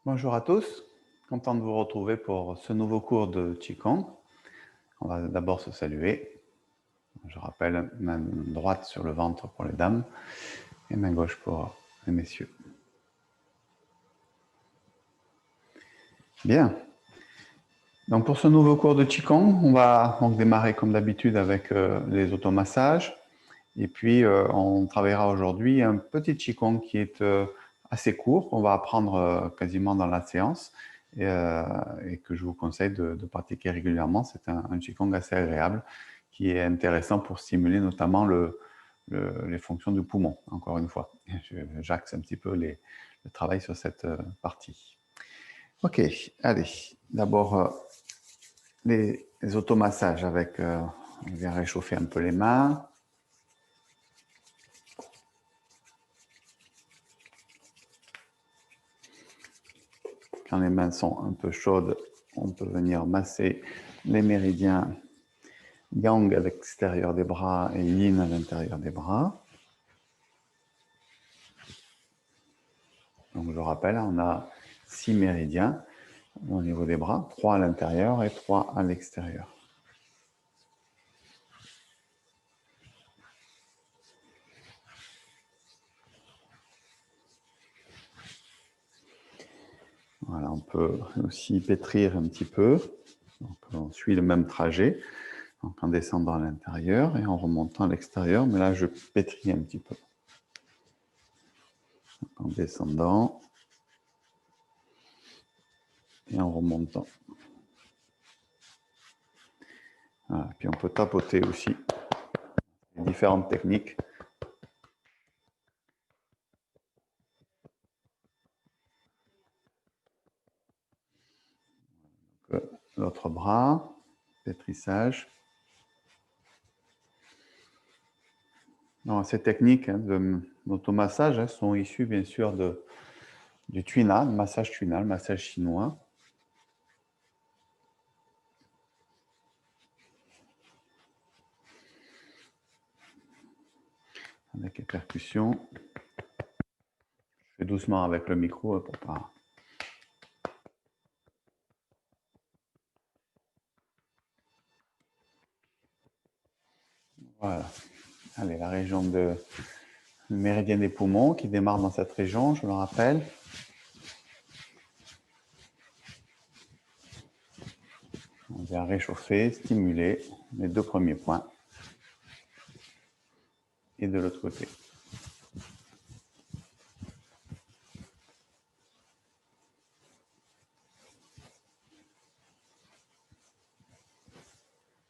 Bonjour à tous, content de vous retrouver pour ce nouveau cours de Qigong. On va d'abord se saluer. Je rappelle, main droite sur le ventre pour les dames et main gauche pour les messieurs. Bien. Donc pour ce nouveau cours de Qigong, on va donc démarrer comme d'habitude avec les automassages. Et puis on travaillera aujourd'hui un petit Qigong qui est assez court, qu'on va apprendre quasiment dans la séance. Et que je vous conseille de pratiquer régulièrement. C'est un Qigong assez agréable qui est intéressant pour stimuler notamment les fonctions du poumon, encore une fois. J'axe un petit peu le travail sur cette partie. Ok, allez. D'abord, les automassages avec... on vient réchauffer un peu les mains. Quand les mains sont un peu chaudes, on peut venir masser les méridiens Yang à l'extérieur des bras et Yin à l'intérieur des bras. Donc je rappelle, on a 6 méridiens au niveau des bras, 3 à l'intérieur et 3 à l'extérieur. Voilà, on peut aussi pétrir un petit peu. Donc, on suit le même trajet, donc en descendant à l'intérieur et en remontant à l'extérieur, mais là je pétris un petit peu. Donc, en descendant et en remontant. Voilà. Puis on peut tapoter aussi. Les différentes techniques. L'autre bras, pétrissage. Non, ces techniques d'automassage sont issues bien sûr du Tuina, le massage Tuina, le massage chinois. Avec les percussions. Je fais doucement avec le micro pour pas... Voilà. Allez, la région le méridien des poumons qui démarre dans cette région, je le rappelle. On vient réchauffer, stimuler les 2 premiers points. Et de l'autre côté.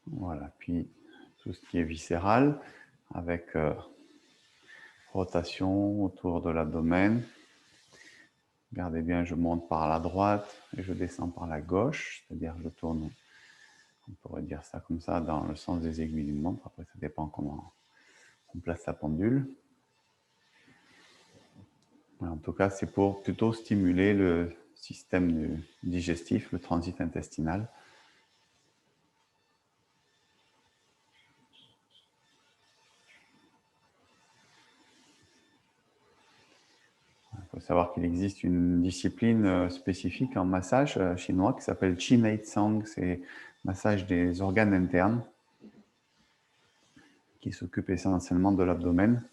Voilà, puis tout ce qui est viscéral, avec rotation autour de l'abdomen. Regardez bien, je monte par la droite et je descends par la gauche, c'est-à-dire je tourne, on pourrait dire ça comme ça, dans le sens des aiguilles d'une montre. Après, ça dépend comment on place la pendule. En tout cas, c'est pour plutôt stimuler le système digestif, le transit intestinal. Il faut savoir qu'il existe une discipline spécifique en massage chinois qui s'appelle Qinei Tsang, c'est massage des organes internes, qui s'occupe essentiellement de l'abdomen.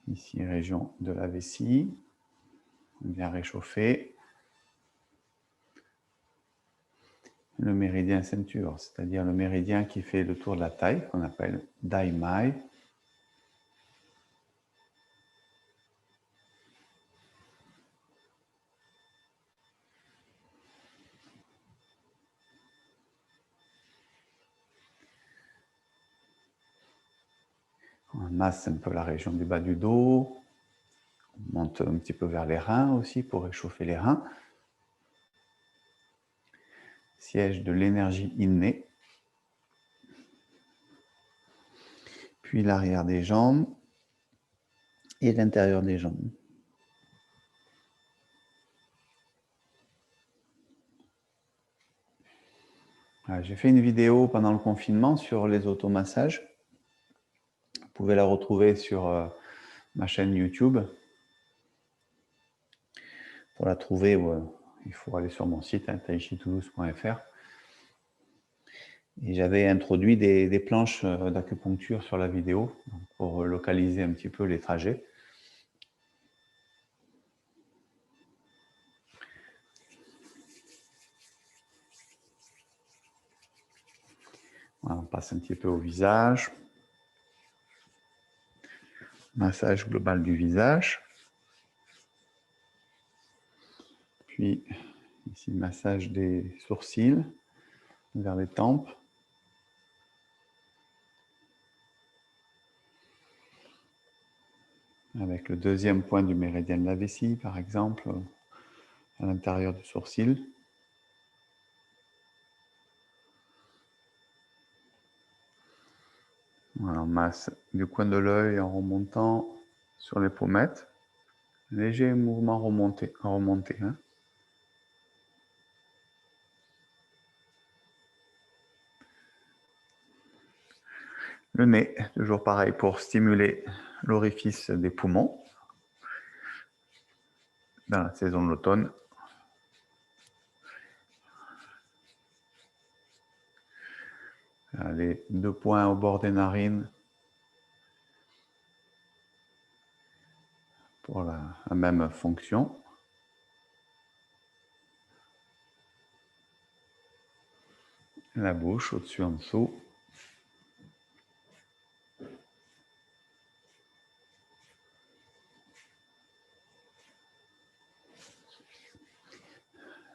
Ici, région de la vessie. On vient réchauffer le méridien ceinture, c'est-à-dire le méridien qui fait le tour de la taille, qu'on appelle Dai Mai. On masse un peu la région du bas du dos. On monte un petit peu vers les reins aussi pour réchauffer les reins. Siège de l'énergie innée. Puis l'arrière des jambes et l'intérieur des jambes. J'ai fait une vidéo pendant le confinement sur les automassages. Vous pouvez la retrouver sur ma chaîne YouTube. Pour la trouver, il faut aller sur mon site, taichitoulouse.fr. Et j'avais introduit des planches d'acupuncture sur la vidéo pour localiser un petit peu les trajets. Voilà, on passe un petit peu au visage. Massage global du visage. Puis ici, massage des sourcils vers les tempes. Avec le deuxième point du méridien de la vessie, par exemple, à l'intérieur du sourcil. Voilà, on masse du coin de l'œil en remontant sur les pommettes. Léger mouvement remonté. Hein. Le nez, toujours pareil pour stimuler l'orifice des poumons dans la saison de l'automne. Les deux points au bord des narines pour la même fonction. La bouche au-dessus, en dessous.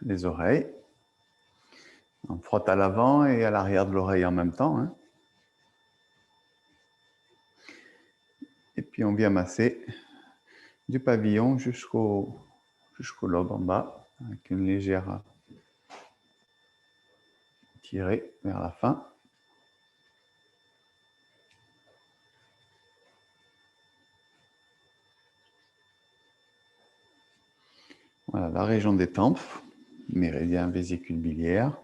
Les oreilles. On frotte à l'avant et à l'arrière de l'oreille en même temps. Hein. Et puis on vient masser du pavillon jusqu'au lobe en bas, avec une légère tirée vers la fin. Voilà, la région des tempes, méridien vésicule biliaire,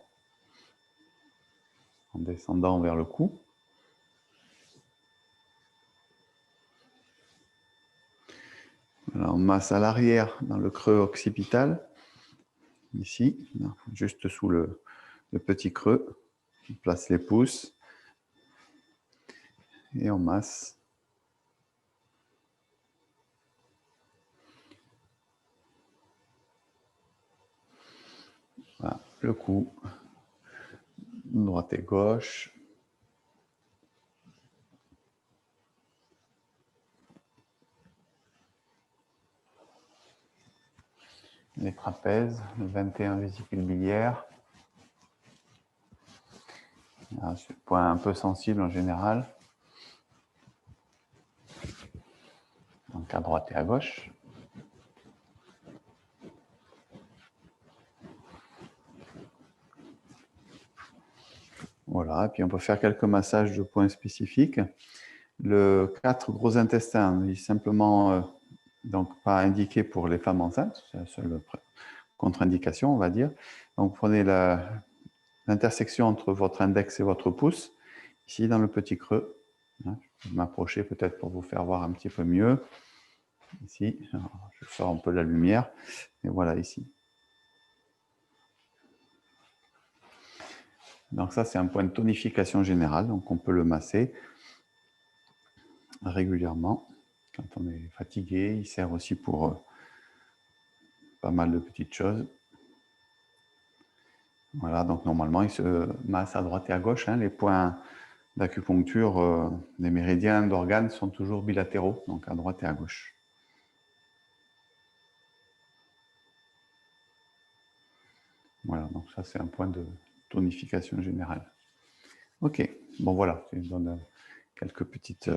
en descendant vers le cou. Voilà, on masse à l'arrière, dans le creux occipital, ici, juste sous le petit creux. On place les pouces et on masse. Voilà, le cou, droite et gauche. Les trapèzes, le 21 vésicule biliaire. C'est le point un peu sensible en général. Donc à droite et à gauche. Voilà, et puis on peut faire quelques massages de points spécifiques. Le 4 gros intestins est simplement donc pas indiqué pour les femmes enceintes, c'est la seule contre-indication, on va dire. Donc prenez l'intersection entre votre index et votre pouce, ici dans le petit creux. Je vais m'approcher peut-être pour vous faire voir un petit peu mieux. Ici, alors, je sors un peu la lumière, et voilà ici. Donc ça, c'est un point de tonification générale, donc on peut le masser régulièrement quand on est fatigué. Il sert aussi pour pas mal de petites choses. Voilà, donc normalement, il se masse à droite et à gauche. Hein. Les points d'acupuncture des méridiens d'organes sont toujours bilatéraux, donc à droite et à gauche. Voilà, donc ça, c'est un point de tonification générale. Ok, bon voilà, je vous donne quelques petites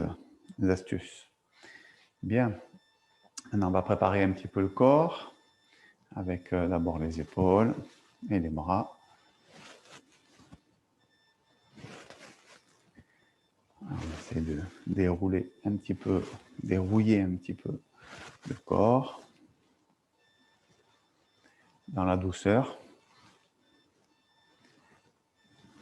astuces. Bien, maintenant on va préparer un petit peu le corps avec d'abord les épaules et les bras. Alors, on essaie de dérouler un petit peu, dérouiller un petit peu le corps dans la douceur.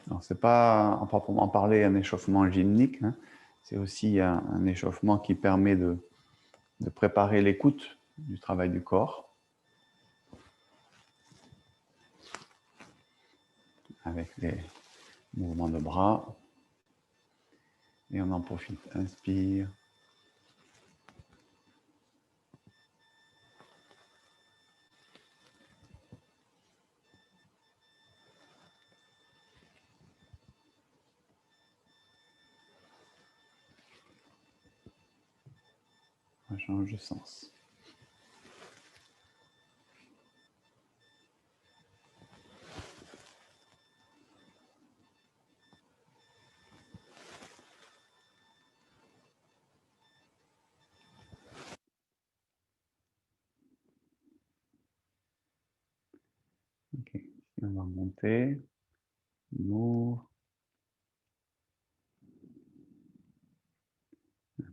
Alors, c'est pas à proprement parler un échauffement gymnique, hein. C'est aussi un échauffement qui permet de préparer l'écoute du travail du corps. Avec les mouvements de bras. Et on en profite. Inspire. On change de sens. Ok, ici on va monter, on ouvre,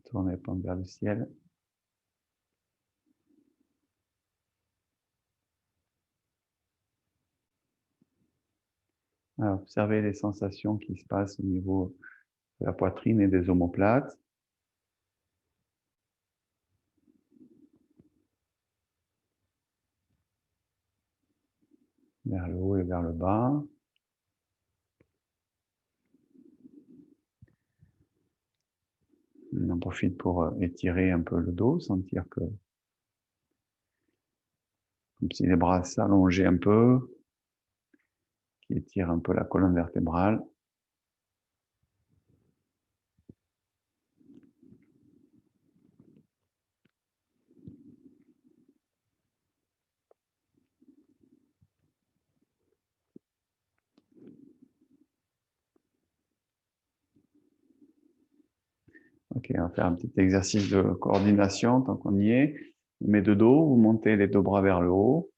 tourner les paumes vers le ciel. Alors, observez les sensations qui se passent au niveau de la poitrine et des omoplates. Vers le haut et vers le bas. On en profite pour étirer un peu le dos, sentir que, comme si les bras s'allongeaient un peu, qui étirent un peu la colonne vertébrale. Ok, on va faire un petit exercice de coordination tant qu'on y est. Vous mettez de dos, vous montez les deux bras vers le haut.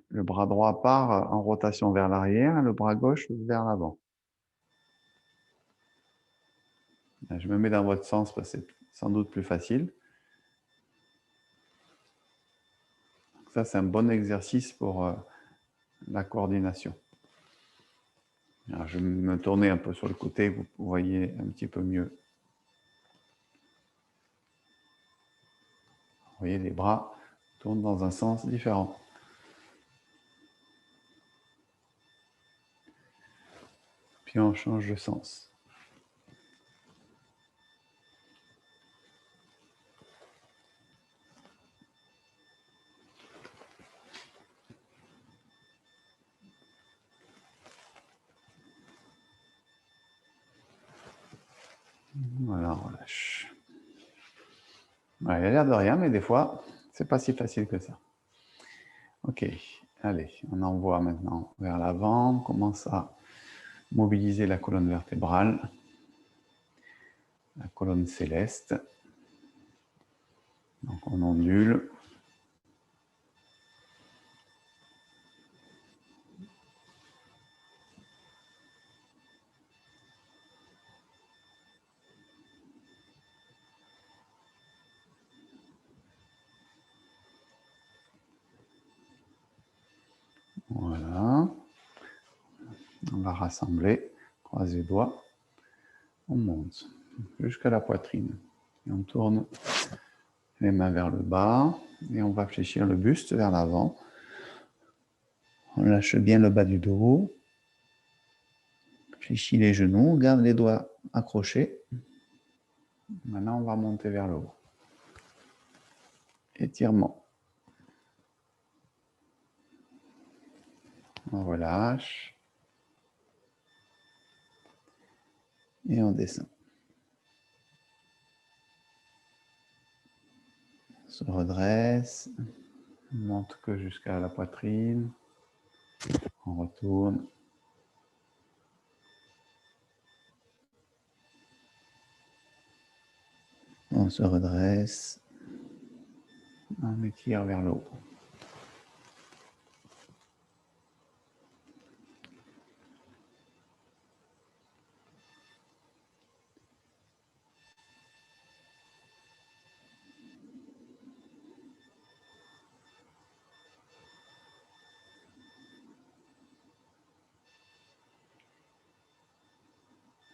Le bras droit part en rotation vers l'arrière, le bras gauche vers l'avant. Je me mets dans votre sens parce que c'est sans doute plus facile. Ça, c'est un bon exercice pour la coordination. Alors, je vais me tourner un peu sur le côté, vous voyez un petit peu mieux. Vous voyez, les bras tournent dans un sens différent. Puis on change de sens. Voilà, on relâche. Ouais, il a l'air de rien, mais des fois, c'est pas si facile que ça. Ok, allez, on envoie maintenant vers l'avant. On commence à mobiliser la colonne vertébrale, la colonne céleste. Donc on ondule. Voilà. On va rassembler, croise les doigts. On monte jusqu'à la poitrine. Et on tourne les mains vers le bas et on va fléchir le buste vers l'avant. On lâche bien le bas du dos. Fléchit les genoux, garde les doigts accrochés. Maintenant, on va monter vers le haut. Étirement. On relâche. Et on descend. On se redresse. On monte que jusqu'à la poitrine. On retourne. On se redresse. On étire vers le haut.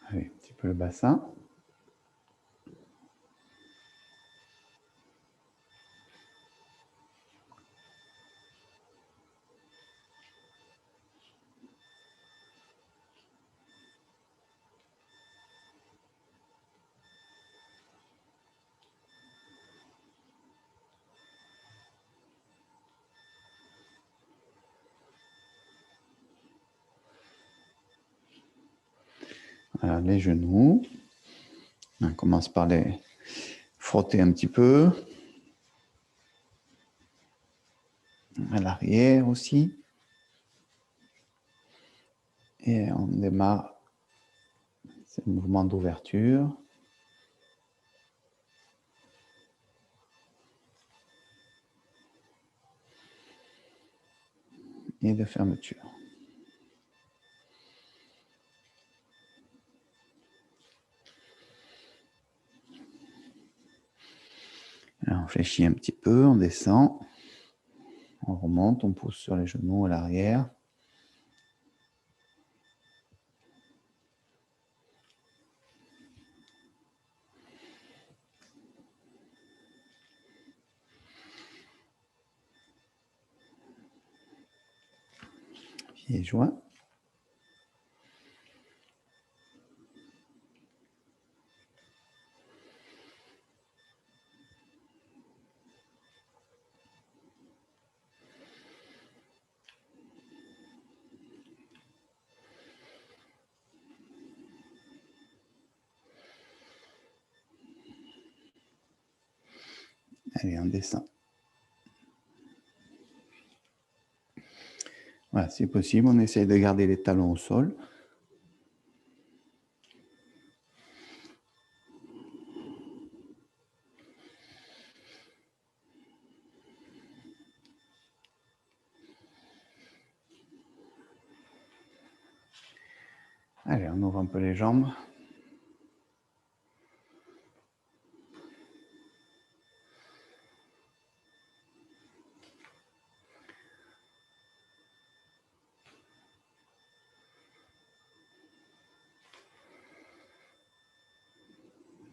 Allez, un petit peu le bassin. Voilà, les genoux. On commence par les frotter un petit peu. À l'arrière aussi. Et on démarre ce mouvement d'ouverture. Et de fermeture. Alors on fléchit un petit peu, on descend, on remonte, on pousse sur les genoux à l'arrière. Pieds joints. Allez, on descend. Voilà, si possible, on essaye de garder les talons au sol. Allez, on ouvre un peu les jambes.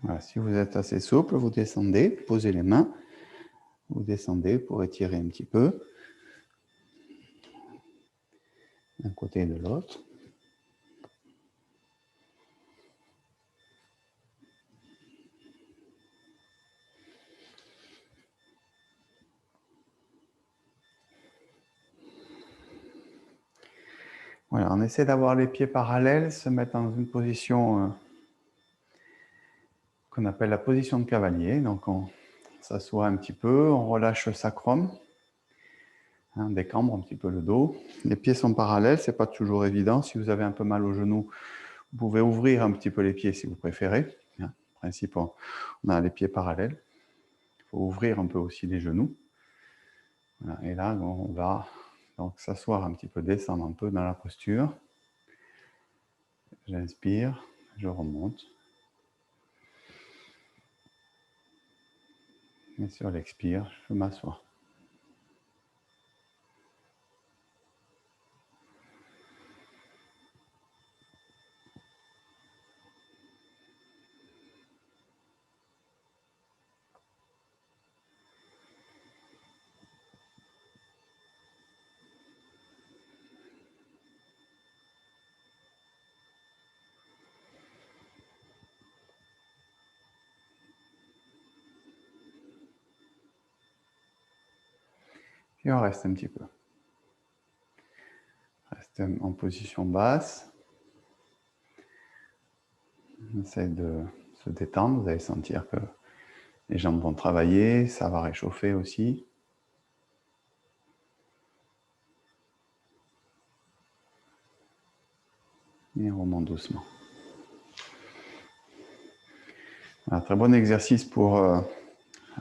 Voilà, si vous êtes assez souple, vous descendez, posez les mains. Vous descendez pour étirer un petit peu d'un côté et de l'autre. Voilà, on essaie d'avoir les pieds parallèles, se mettre dans une position qu'on appelle la position de cavalier. Donc on s'assoit un petit peu, on relâche le sacrum, on décambre un petit peu le dos. Les pieds sont parallèles, c'est pas toujours évident. Si vous avez un peu mal au genou, vous pouvez ouvrir un petit peu les pieds si vous préférez. En principe, on a les pieds parallèles. Il faut ouvrir un peu aussi les genoux. Voilà. Et là, on va donc s'asseoir un petit peu, descendre un peu dans la posture. J'inspire, je remonte. Et sur l'expire, je m'assois. Et on reste un petit peu. Reste en position basse. On essaie de se détendre. Vous allez sentir que les jambes vont travailler, ça va réchauffer aussi. Et on remonte doucement. Un très bon exercice pour la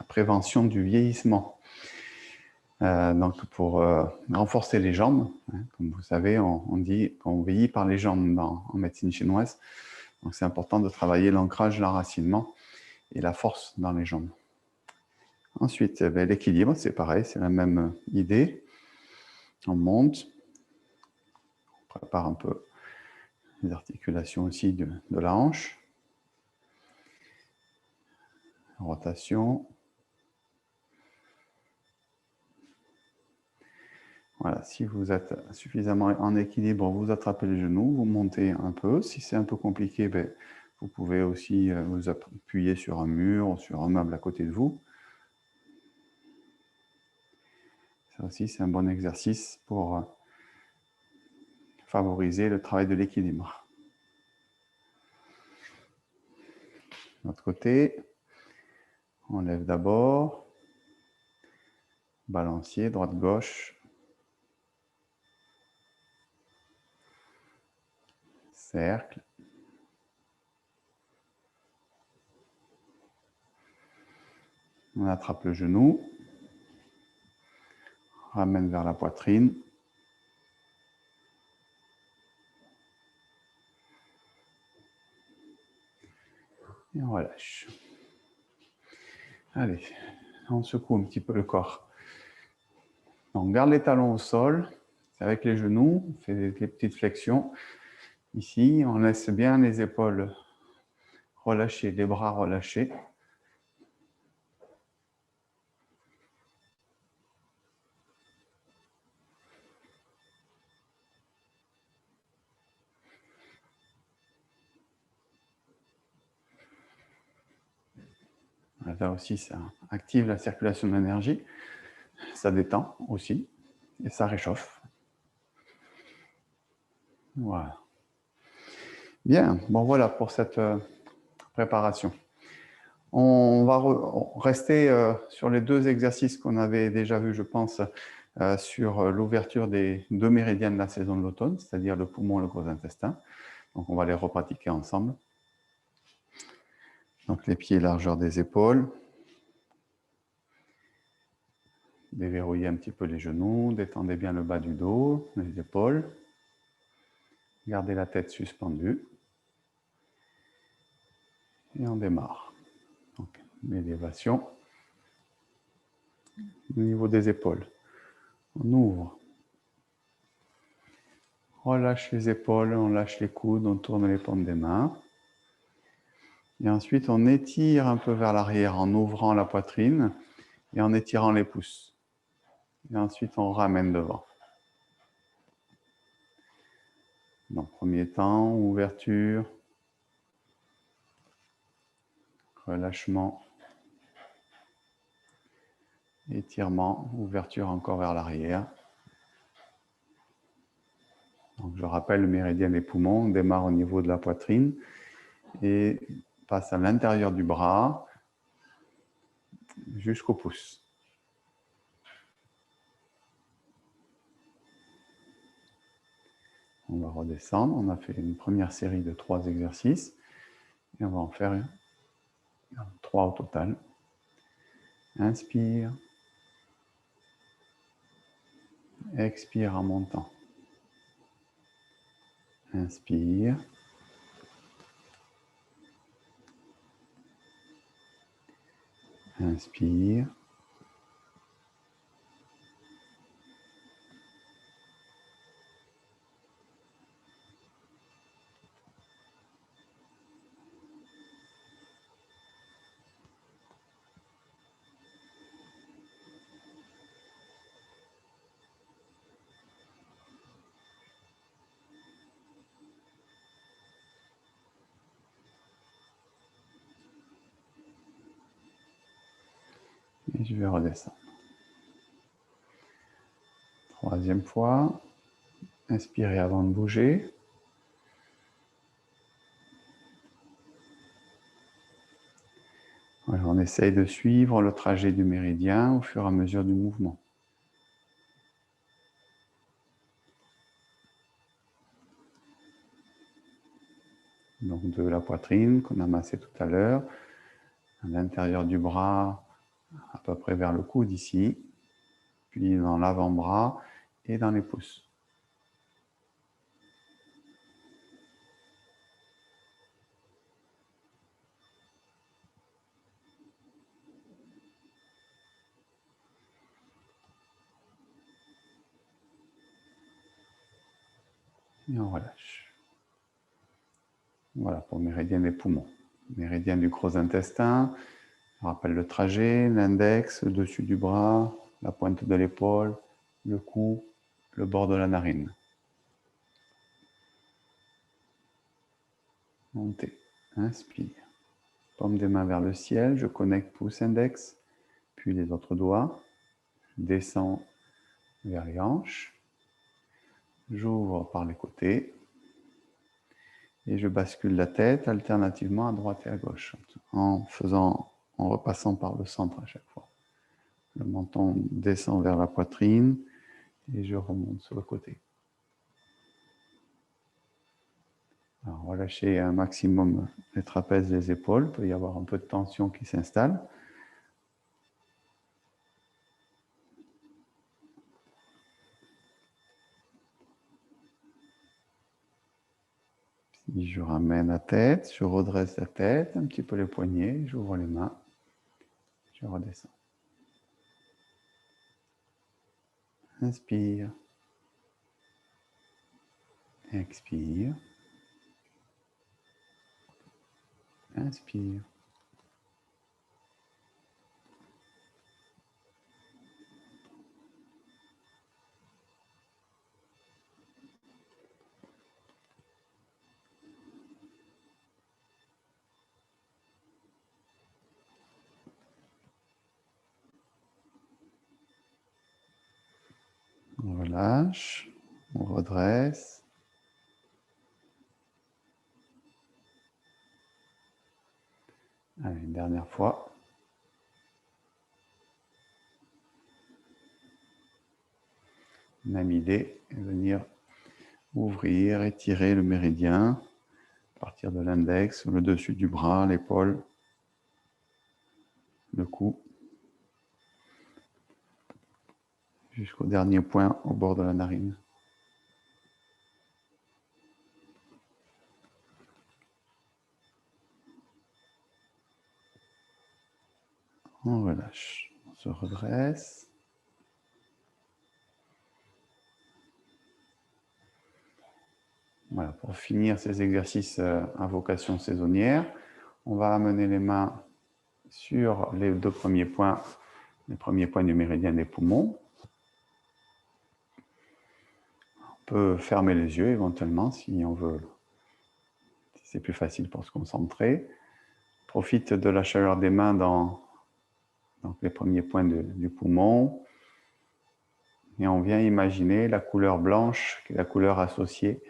prévention du vieillissement. Donc pour renforcer les jambes, hein, comme vous savez, on dit qu'on vieillit par les jambes en médecine chinoise. Donc c'est important de travailler l'ancrage, l'enracinement et la force dans les jambes. Ensuite, l'équilibre, c'est pareil, c'est la même idée. On monte, on prépare un peu les articulations aussi de la hanche. Rotation. Voilà, si vous êtes suffisamment en équilibre, vous attrapez les genoux, vous montez un peu. Si c'est un peu compliqué, vous pouvez aussi vous appuyer sur un mur ou sur un meuble à côté de vous. Ça aussi, c'est un bon exercice pour favoriser le travail de l'équilibre. L'autre côté, on lève d'abord, balancier, droite-gauche, cercle. On attrape le genou, ramène vers la poitrine. Et on relâche. Allez, on secoue un petit peu le corps. On garde les talons au sol, avec les genoux, on fait des petites flexions. Ici, on laisse bien les épaules relâchées, les bras relâchés. Là aussi, ça active la circulation de l'énergie, ça détend aussi, et ça réchauffe. Voilà. Bien, bon voilà pour cette préparation. On va rester sur les deux exercices qu'on avait déjà vus, je pense, sur l'ouverture des deux méridiens de la saison de l'automne, c'est-à-dire le poumon et le gros intestin. Donc on va les repratiquer ensemble. Donc les pieds, largeur des épaules. Déverrouillez un petit peu les genoux, détendez bien le bas du dos, les épaules. Gardez la tête suspendue. Et on démarre. Donc, l'élévation au niveau des épaules. On ouvre. Relâche les épaules, on lâche les coudes, on tourne les paumes des mains. Et ensuite, on étire un peu vers l'arrière en ouvrant la poitrine et en étirant les pouces. Et ensuite, on ramène devant. Donc, premier temps, ouverture, relâchement, étirement, ouverture encore vers l'arrière. Donc, je rappelle, le méridien des poumons démarre au niveau de la poitrine et passe à l'intérieur du bras jusqu'au pouce. On va redescendre. On a fait une première série de 3 exercices et on va en faire 3 au total. Inspire. Expire en montant. Inspire. Inspire. Et je vais redescendre. 3e fois. Inspirez avant de bouger. Voilà, on essaye de suivre le trajet du méridien au fur et à mesure du mouvement. Donc de la poitrine qu'on a massé tout à l'heure, à l'intérieur du bras, à peu près vers le coude ici, puis dans l'avant-bras et dans les pouces. Et on relâche. Voilà pour le méridien des poumons. Méridien du gros intestin, je rappelle le trajet, l'index, le dessus du bras, la pointe de l'épaule, le cou, le bord de la narine. Montez, inspire. Paume des mains vers le ciel, je connecte pouce index, puis les autres doigts. Je descends vers les hanches. J'ouvre par les côtés. Et je bascule la tête alternativement à droite et à gauche, en repassant par le centre à chaque fois. Le menton descend vers la poitrine et je remonte sur le côté. Alors, relâchez un maximum les trapèzes, les épaules. Il peut y avoir un peu de tension qui s'installe. Puis je ramène la tête, je redresse la tête, un petit peu les poignets, j'ouvre les mains, je redescends. Inspire. Expire. Inspire. On relâche, on redresse. Allez, une dernière fois. Même idée, venir ouvrir, étirer le méridien, à partir de l'index, le dessus du bras, l'épaule, le cou, jusqu'au dernier point au bord de la narine. On relâche, on se redresse. Voilà, pour finir ces exercices à vocation saisonnière, on va amener les mains sur les deux premiers points, les premiers points du méridien des poumons. On peut fermer les yeux éventuellement si on veut, si c'est plus facile pour se concentrer. Profite de la chaleur des mains dans les premiers points du poumon. Et on vient imaginer la couleur blanche, qui est la couleur associée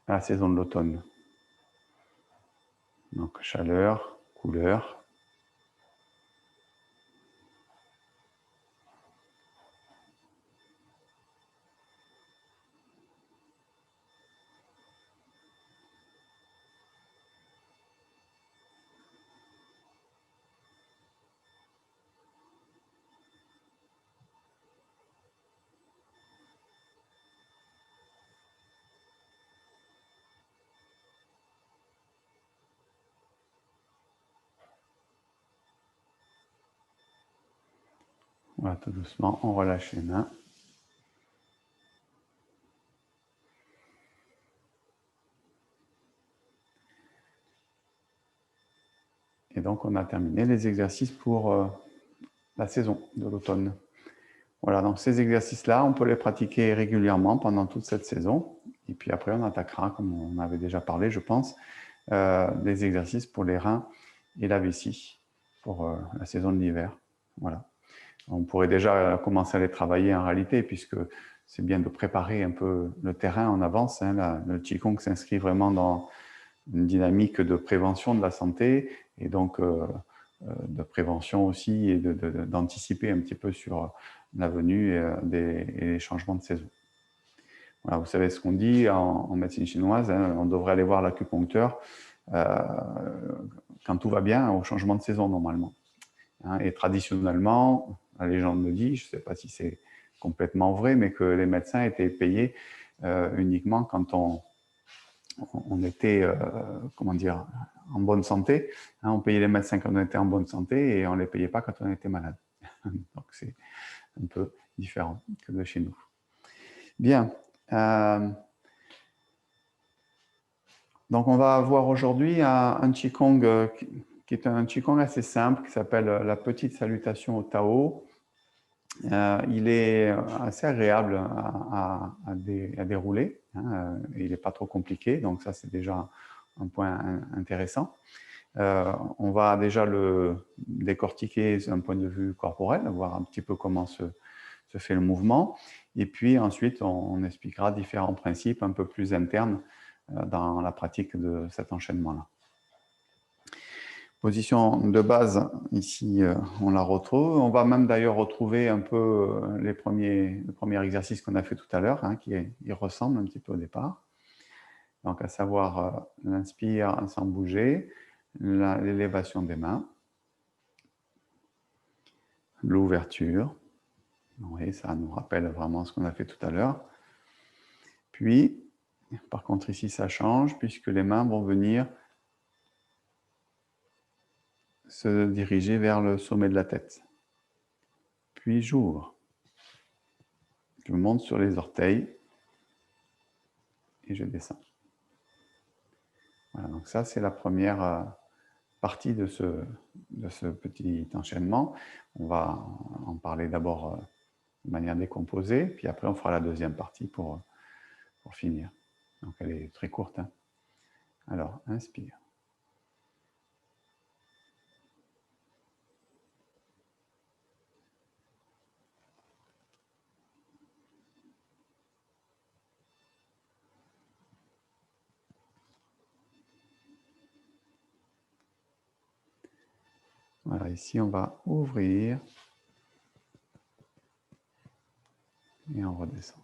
à la saison de l'automne. Donc chaleur, couleur. Voilà, tout doucement, on relâche les mains. Et donc, on a terminé les exercices pour la saison de l'automne. Voilà, donc ces exercices-là, on peut les pratiquer régulièrement pendant toute cette saison. Et puis après, on attaquera, comme on avait déjà parlé, je pense, des exercices pour les reins et la vessie pour la saison de l'hiver. Voilà. On pourrait déjà commencer à les travailler en réalité, puisque c'est bien de préparer un peu le terrain en avance. Hein. Le Qigong s'inscrit vraiment dans une dynamique de prévention de la santé et donc de prévention aussi et d'anticiper un petit peu sur la venue et les changements de saison. Voilà, vous savez ce qu'on dit en médecine chinoise, hein, on devrait aller voir l'acupuncteur quand tout va bien au changement de saison normalement. Hein, et traditionnellement, la légende me dit, je ne sais pas si c'est complètement vrai, mais que les médecins étaient payés uniquement quand on était, comment dire, en bonne santé. Hein, on payait les médecins quand on était en bonne santé et on ne les payait pas quand on était malade. Donc c'est un peu différent que de chez nous. Bien. Donc on va voir aujourd'hui un Qigong qui est un Qigong assez simple, qui s'appelle la petite salutation au Tao. Il est assez agréable à dérouler. Hein, il n'est pas trop compliqué, donc ça c'est déjà un point intéressant. On va déjà le décortiquer d'un point de vue corporel, voir un petit peu comment se fait le mouvement. Et puis ensuite, on expliquera différents principes un peu plus internes dans la pratique de cet enchaînement-là. Position de base, ici, on la retrouve. On va même d'ailleurs retrouver un peu le premier exercice qu'on a fait tout à l'heure, hein, il ressemble un petit peu au départ. Donc, à savoir l'inspire sans bouger, l'élévation des mains, l'ouverture. Oui, ça nous rappelle vraiment ce qu'on a fait tout à l'heure. Puis, par contre, ici, ça change puisque les mains vont venir se diriger vers le sommet de la tête. Puis, j'ouvre. Je monte sur les orteils et je descends. Voilà, donc ça, c'est la première partie de ce petit enchaînement. On va en parler d'abord de manière décomposée, puis après, on fera la deuxième partie pour finir. Donc, elle est très courte, hein. Alors, inspire. Voilà, ici, on va ouvrir et on redescend.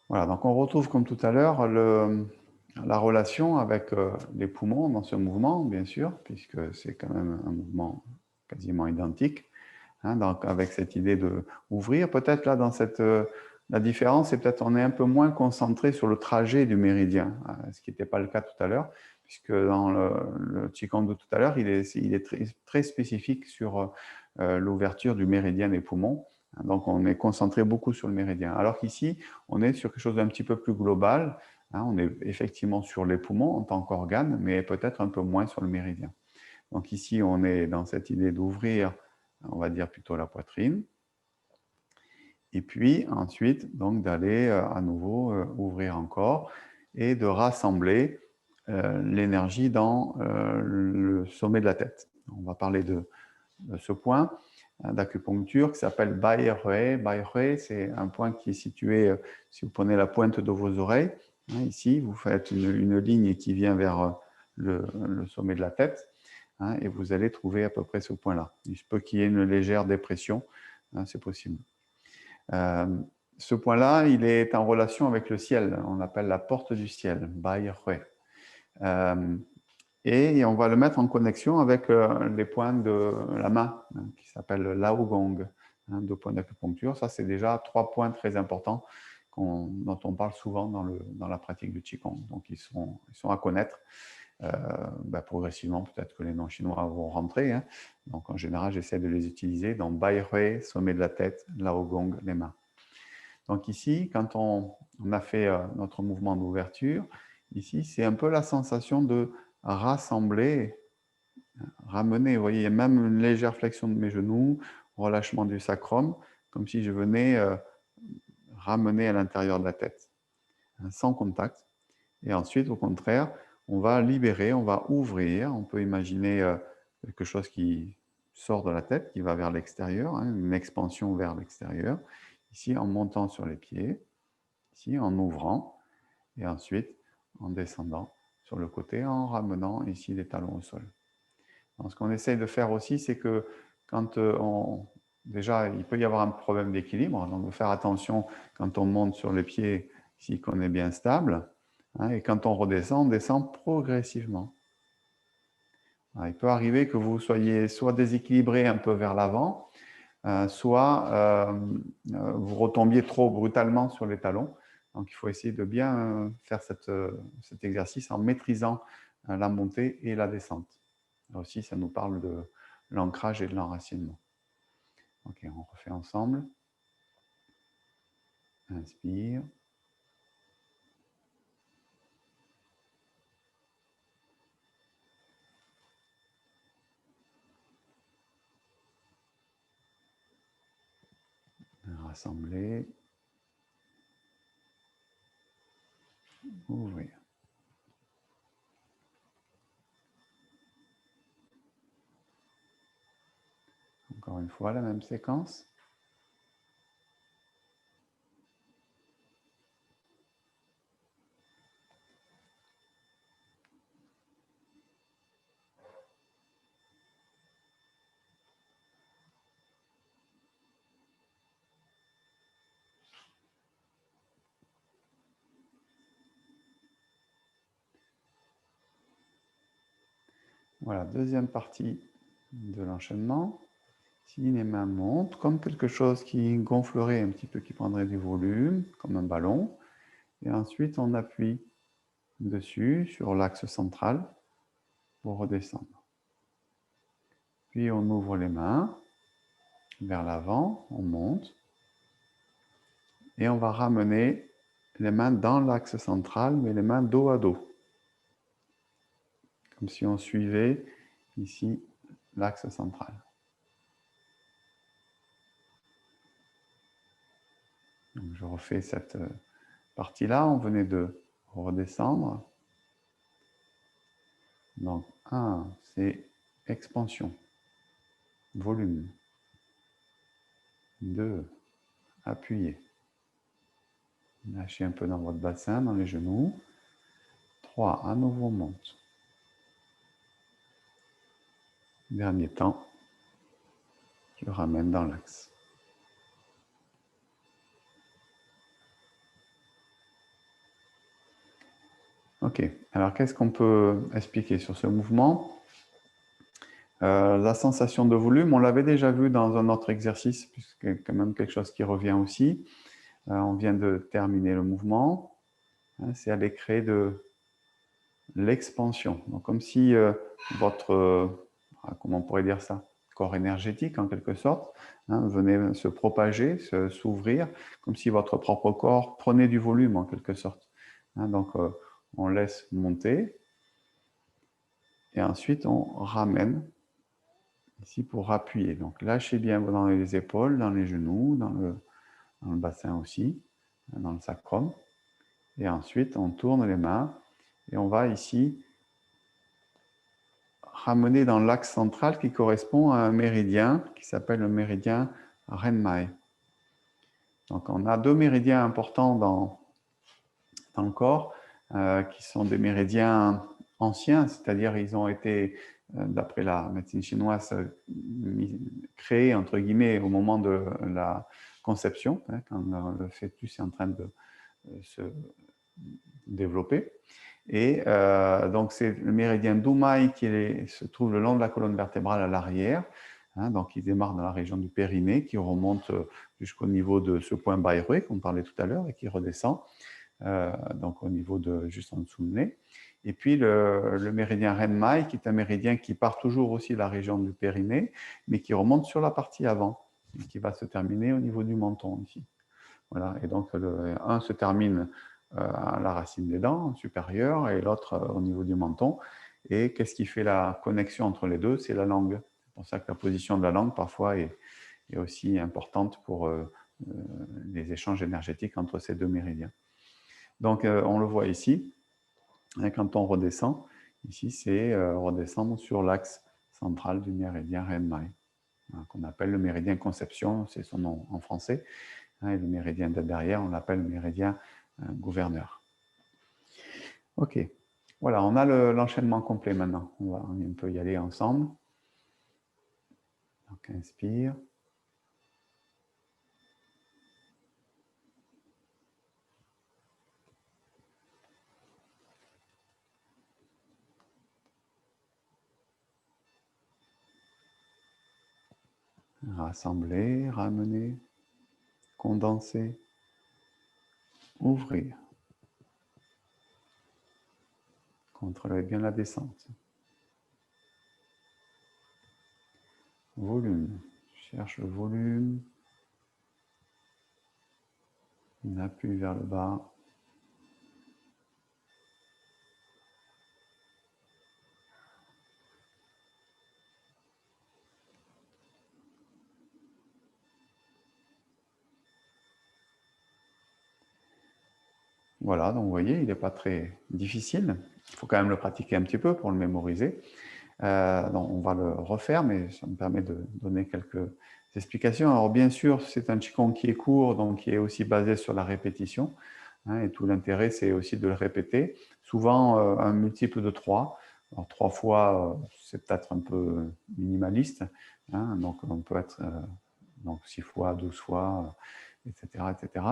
Voilà, donc on retrouve comme tout à l'heure la relation avec les poumons dans ce mouvement, bien sûr, puisque c'est quand même un mouvement quasiment identique. Hein, donc avec cette idée de ouvrir, peut-être là dans la différence, c'est peut-être on est un peu moins concentré sur le trajet du méridien, ce qui n'était pas le cas tout à l'heure, puisque dans le Qigong de tout à l'heure, il est très, très spécifique sur l'ouverture du méridien des poumons. Donc on est concentré beaucoup sur le méridien. Alors qu'ici, on est sur quelque chose d'un petit peu plus global. Hein, on est effectivement sur les poumons en tant qu'organe, mais peut-être un peu moins sur le méridien. Donc ici, on est dans cette idée d'ouvrir, on va dire plutôt la poitrine. Et puis ensuite, donc d'aller à nouveau ouvrir encore et de rassembler l'énergie dans le sommet de la tête. On va parler de ce point d'acupuncture qui s'appelle Bai Hui. Bai Hui, c'est un point qui est situé, si vous prenez la pointe de vos oreilles, hein, ici, vous faites une ligne qui vient vers le sommet de la tête, hein, et vous allez trouver à peu près ce point-là. Il se peut qu'il y ait une légère dépression, hein, c'est possible. Ce point-là, il est en relation avec le ciel. On l'appelle la porte du ciel, Bai Hui. Et on va le mettre en connexion avec les points de la main, hein, qui s'appellent Lao Gong, hein, 2 points d'acupuncture. Ça, c'est déjà 3 points très importants dont on parle souvent dans la pratique du Qigong. Donc, ils sont à connaître. Progressivement, peut-être que les noms chinois vont rentrer. Hein. Donc, en général, j'essaie de les utiliser dans Bai Hui, sommet de la tête, Lao Gong, les mains. Donc ici, quand on a fait notre mouvement d'ouverture, ici, c'est un peu la sensation de rassembler, ramener. Vous voyez, il y a même une légère flexion de mes genoux, relâchement du sacrum, comme si je venais ramener à l'intérieur de la tête, hein, sans contact. Et ensuite, au contraire, on va libérer, on va ouvrir. On peut imaginer quelque chose qui sort de la tête, qui va vers l'extérieur, hein, une expansion vers l'extérieur. Ici, en montant sur les pieds, ici, en ouvrant, et ensuite en descendant sur le côté, en ramenant ici les talons au sol. Donc, ce qu'on essaye de faire aussi, c'est que quand déjà, il peut y avoir un problème d'équilibre, donc de faire attention quand on monte sur les pieds, ici qu'on est bien stable, hein, et quand on redescend, on descend progressivement. Alors, il peut arriver que vous soyez soit déséquilibré un peu vers l'avant, soit vous retombiez trop brutalement sur les talons. Donc, il faut essayer de bien faire cet exercice en maîtrisant la montée et la descente. Là aussi, ça nous parle de l'ancrage et de l'enracinement. Ok, on refait ensemble. Inspire. Rassembler. Ouvrir. Encore une fois, la même séquence. Voilà, deuxième partie de l'enchaînement. Si les mains montent, comme quelque chose qui gonflerait un petit peu, qui prendrait du volume, comme un ballon. Et ensuite, on appuie dessus, sur l'axe central, pour redescendre. Puis on ouvre les mains vers l'avant, on monte. Et on va ramener les mains dans l'axe central, mais les mains dos à dos. Comme si on suivait ici l'axe central. Donc je refais cette partie-là. On venait de redescendre. Donc 1, c'est expansion, volume. 2, appuyer. Lâchez un peu dans votre bassin, dans les genoux. 3, à nouveau monte. Dernier temps, je ramène dans l'axe. Ok, alors qu'est-ce qu'on peut expliquer sur ce mouvement? La sensation de volume, on l'avait déjà vu dans un autre exercice, puisque c'est quand même quelque chose qui revient aussi. On vient de terminer le mouvement. C'est aller créer de l'expansion. Donc, comme si votre, comment on pourrait dire ça, corps énergétique en quelque sorte, venait se propager, s'ouvrir, comme si votre propre corps prenait du volume en quelque sorte. Donc, on laisse monter et ensuite on ramène ici pour appuyer. Donc, lâchez bien dans les épaules, dans les genoux, dans le bassin aussi, dans le sacrum. Et ensuite, on tourne les mains et on va ici ramener dans l'axe central qui correspond à un méridien qui s'appelle le méridien Renmai. Donc, on a deux méridiens importants dans le corps qui sont des méridiens anciens, c'est-à-dire ils ont été, d'après la médecine chinoise, créés entre guillemets au moment de la conception, quand le fœtus est en train de se développer. Et donc c'est le méridien Dumai qui se trouve le long de la colonne vertébrale à l'arrière. Donc il démarre dans la région du périnée, qui remonte jusqu'au niveau de ce point Bayreuth qu'on parlait tout à l'heure et qui redescend donc au niveau de juste en dessous du nez. Et puis le méridien Renmai, qui est un méridien qui part toujours aussi de la région du périnée, mais qui remonte sur la partie avant, et qui va se terminer au niveau du menton ici. Voilà. Et donc un se termine à la racine des dents supérieure et l'autre au niveau du menton. Et qu'est-ce qui fait la connexion entre les deux? C'est la langue. C'est pour ça que la position de la langue parfois est aussi importante pour les échanges énergétiques entre ces deux méridiens. Donc on le voit ici, quand on redescend, ici c'est redescendre sur l'axe central du méridien Renmai, qu'on appelle le méridien conception, c'est son nom en français, et le méridien de derrière, on l'appelle le méridien gouverneur. Ok, voilà, on a l'enchaînement complet maintenant. On peut y aller ensemble. Donc, inspire. Rassembler, ramener, condenser, ouvrir. Contrôlez bien la descente. Volume. Cherche le volume. On appuie vers le bas. Voilà, donc vous voyez, il n'est pas très difficile. Il faut quand même le pratiquer un petit peu pour le mémoriser. Donc on va le refaire, mais ça me permet de donner quelques explications. Alors bien sûr, c'est un Qigong qui est court, donc qui est aussi basé sur la répétition. Et tout l'intérêt, c'est aussi de le répéter. Souvent, un multiple de 3. Alors 3 fois, c'est peut-être un peu minimaliste. Donc on peut être donc 6 fois, 12 fois, etc. etc.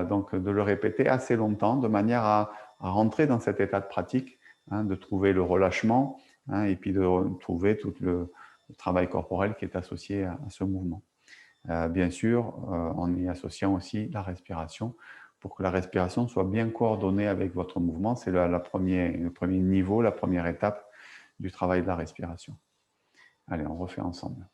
Donc de le répéter assez longtemps, de manière à rentrer dans cet état de pratique, de trouver le relâchement hein, et puis de retrouver tout le travail corporel qui est associé à ce mouvement. Bien sûr, en y associant aussi la respiration, pour que la respiration soit bien coordonnée avec votre mouvement. C'est le premier niveau, la première étape du travail de la respiration. Allez, on refait ensemble.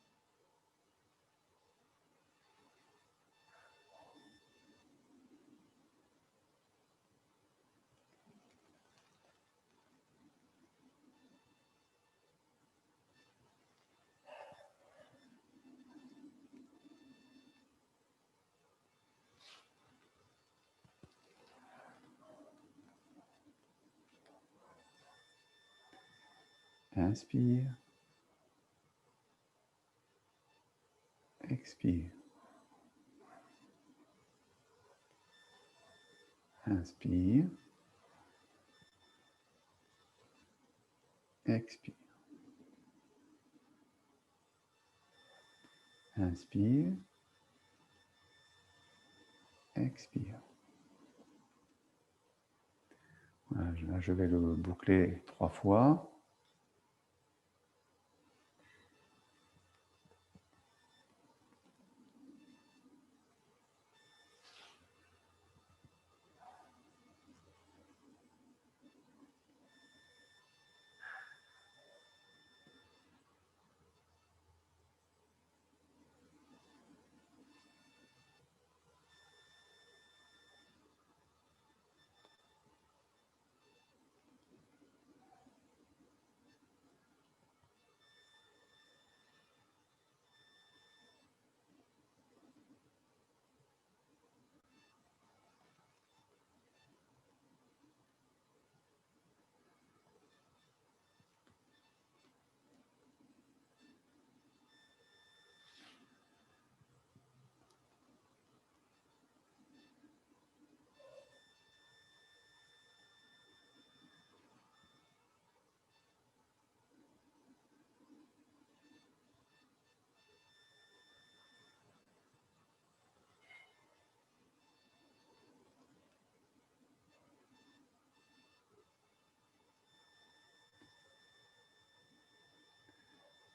Inspire. Expire. Inspire. Expire. Inspire. Expire. Voilà, là, je vais le boucler 3 fois.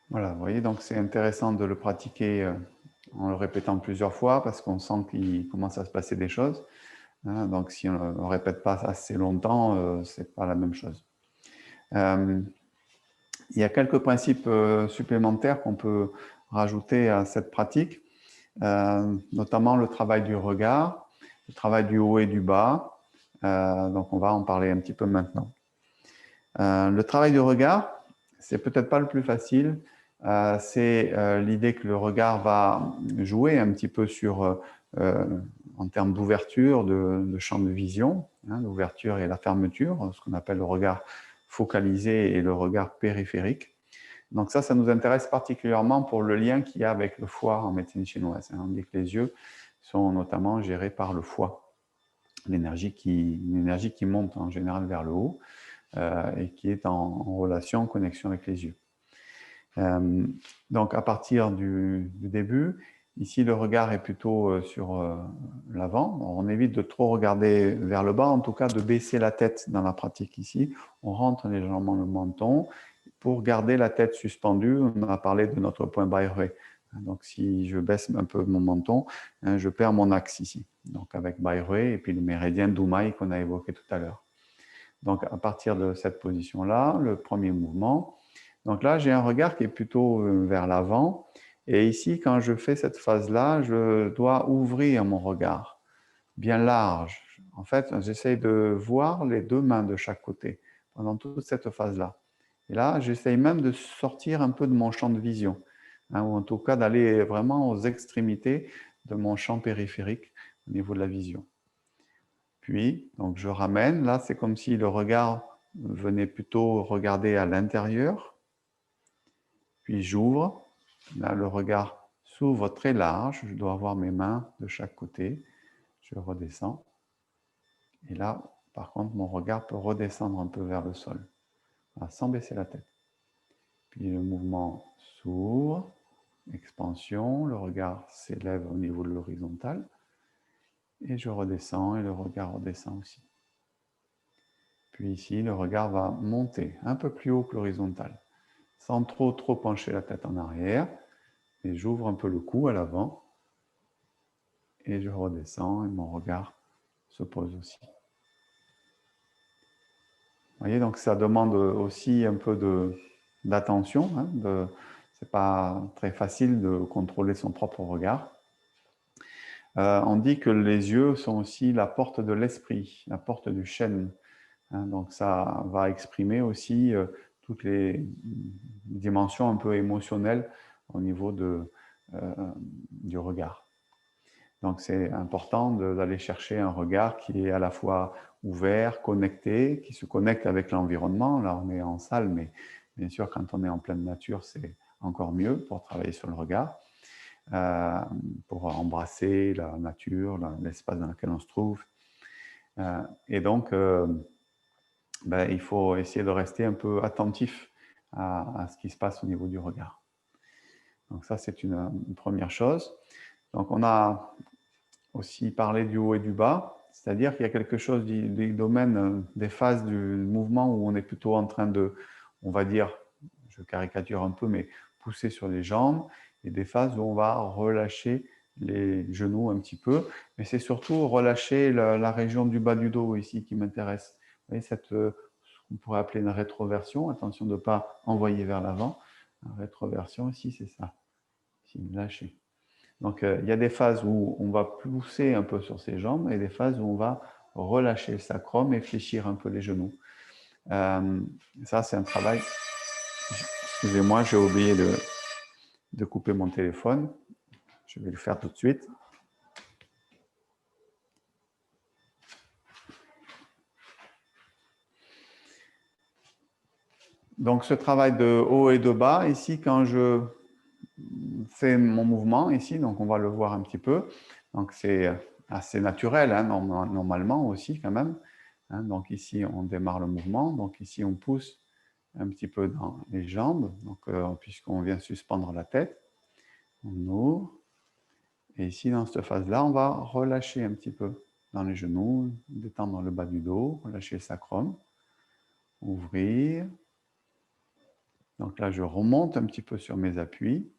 Voilà, vous voyez, donc c'est intéressant de le pratiquer en le répétant plusieurs fois parce qu'on sent qu'il commence à se passer des choses. Hein, donc si on ne répète pas assez longtemps, ce n'est pas la même chose. Il y a quelques principes supplémentaires qu'on peut rajouter à cette pratique, notamment le travail du regard, le travail du haut et du bas. Donc on va en parler un petit peu maintenant. Le travail du regard, c'est peut-être pas le plus facile. C'est l'idée que le regard va jouer un petit peu sur, en termes d'ouverture, de champ de vision, hein, l'ouverture et la fermeture, ce qu'on appelle le regard focalisé et le regard périphérique. Donc ça nous intéresse particulièrement pour le lien qu'il y a avec le foie en médecine chinoise. On dit que les yeux sont notamment gérés par le foie, une énergie qui monte en général vers le haut et qui est en relation, en connexion avec les yeux. Donc à partir du début, ici le regard est plutôt sur l'avant. On évite de trop regarder vers le bas, en tout cas de baisser la tête dans la pratique ici. On rentre légèrement le menton pour garder la tête suspendue. On a parlé de notre point Bai-Rui. Donc si je baisse un peu mon menton, je perds mon axe ici. Donc avec Bai-Rui et puis le méridien d'Umai qu'on a évoqué tout à l'heure. Donc à partir de cette position-là, le premier mouvement. Donc là, j'ai un regard qui est plutôt vers l'avant. Et ici, quand je fais cette phase-là, je dois ouvrir mon regard bien large. En fait, j'essaye de voir les deux mains de chaque côté pendant toute cette phase-là. Et là, j'essaye même de sortir un peu de mon champ de vision, hein, ou en tout cas d'aller vraiment aux extrémités de mon champ périphérique au niveau de la vision. Puis, donc je ramène. Là, c'est comme si le regard venait plutôt regarder à l'intérieur. Puis j'ouvre. Là, le regard s'ouvre très large. Je dois avoir mes mains de chaque côté. Je redescends. Et là, par contre, mon regard peut redescendre un peu vers le sol, sans baisser la tête. Puis le mouvement s'ouvre, expansion, le regard s'élève au niveau de l'horizontale. Et je redescends et le regard redescend aussi. Puis ici, le regard va monter un peu plus haut que l'horizontale. sans trop pencher la tête en arrière. Et j'ouvre un peu le cou à l'avant. Et je redescends et mon regard se pose aussi. Vous voyez, donc ça demande aussi un peu d'attention. Hein, c'est pas très facile de contrôler son propre regard. On dit que les yeux sont aussi la porte de l'esprit, la porte du chêne. Hein, donc ça va exprimer aussi toutes les dimensions un peu émotionnelles au niveau du regard. Donc c'est important d'aller chercher un regard qui est à la fois ouvert, connecté, qui se connecte avec l'environnement. Là, on est en salle, mais bien sûr, quand on est en pleine nature, c'est encore mieux pour travailler sur le regard, pour embrasser la nature, l'espace dans lequel on se trouve. Et donc, il faut essayer de rester un peu attentif à ce qui se passe au niveau du regard. Donc ça, c'est une première chose. Donc on a aussi parlé du haut et du bas, c'est-à-dire qu'il y a quelque chose du domaine des phases du mouvement où on est plutôt en train de, on va dire, je caricature un peu, mais pousser sur les jambes, et des phases où on va relâcher les genoux un petit peu, mais c'est surtout relâcher la région du bas du dos ici qui m'intéresse. Vous voyez, ce qu'on pourrait appeler une rétroversion, attention de ne pas envoyer vers l'avant. Une rétroversion ici, c'est ça, ici, lâcher. Donc, il y a des phases où on va pousser un peu sur ses jambes et des phases où on va relâcher le sacrum et fléchir un peu les genoux. Ça, c'est un travail. Excusez-moi, j'ai oublié de couper mon téléphone. Je vais le faire tout de suite. Donc, ce travail de haut et de bas, ici, quand je fais mon mouvement, ici, donc on va le voir un petit peu. Donc, c'est assez naturel, hein, normalement aussi, quand même. Hein, donc, ici, on démarre le mouvement. Donc, ici, on pousse un petit peu dans les jambes, donc puisqu'on vient suspendre la tête, on ouvre, et ici dans cette phase-là, on va relâcher un petit peu dans les genoux, détendre le bas du dos, relâcher le sacrum, ouvrir. Donc là, je remonte un petit peu sur mes appuis,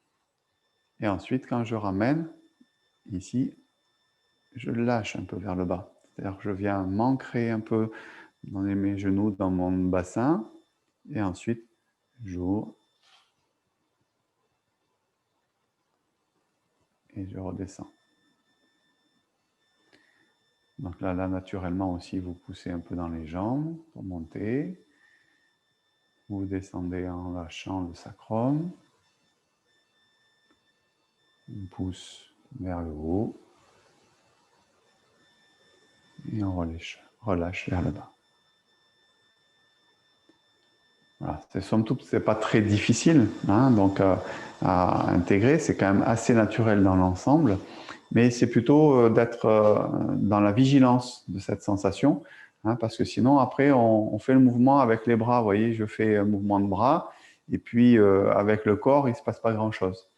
et ensuite, quand je ramène, ici, je lâche un peu vers le bas. C'est-à-dire que je viens m'ancrer un peu dans mes genoux, dans mon bassin, et ensuite, j'ouvre, et je redescends. Donc là, naturellement aussi, vous poussez un peu dans les jambes pour monter. Vous descendez en lâchant le sacrum. On pousse vers le haut. Et on relâche vers le bas. Voilà. Somme toute, ce n'est pas très difficile hein, donc, à intégrer. C'est quand même assez naturel dans l'ensemble. Mais c'est plutôt d'être dans la vigilance de cette sensation. Hein, parce que sinon, après, on fait le mouvement avec les bras. Vous voyez, je fais un mouvement de bras. Et puis, avec le corps, il ne se passe pas grand-chose.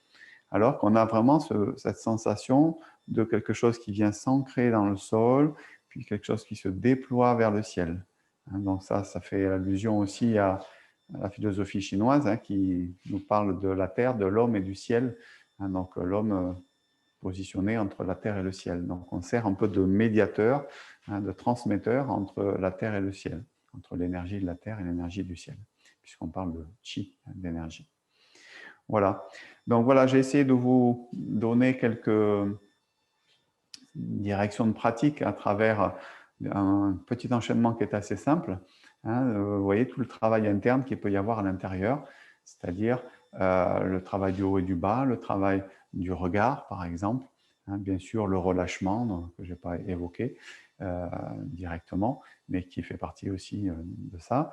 Alors qu'on a vraiment cette sensation de quelque chose qui vient s'ancrer dans le sol, puis quelque chose qui se déploie vers le ciel. Hein, donc ça fait allusion aussi à la philosophie chinoise hein, qui nous parle de la terre, de l'homme et du ciel. Hein, donc l'homme positionné entre la terre et le ciel. Donc on sert un peu de médiateur, hein, de transmetteur entre la terre et le ciel, entre l'énergie de la terre et l'énergie du ciel, puisqu'on parle de chi, hein, d'énergie. Voilà. Donc voilà, j'ai essayé de vous donner quelques directions de pratique à travers un petit enchaînement qui est assez simple. Hein, vous voyez tout le travail interne qu'il peut y avoir à l'intérieur, c'est-à-dire le travail du haut et du bas, le travail du regard, par exemple, hein, bien sûr le relâchement, donc, que je n'ai pas évoqué directement, mais qui fait partie aussi de ça,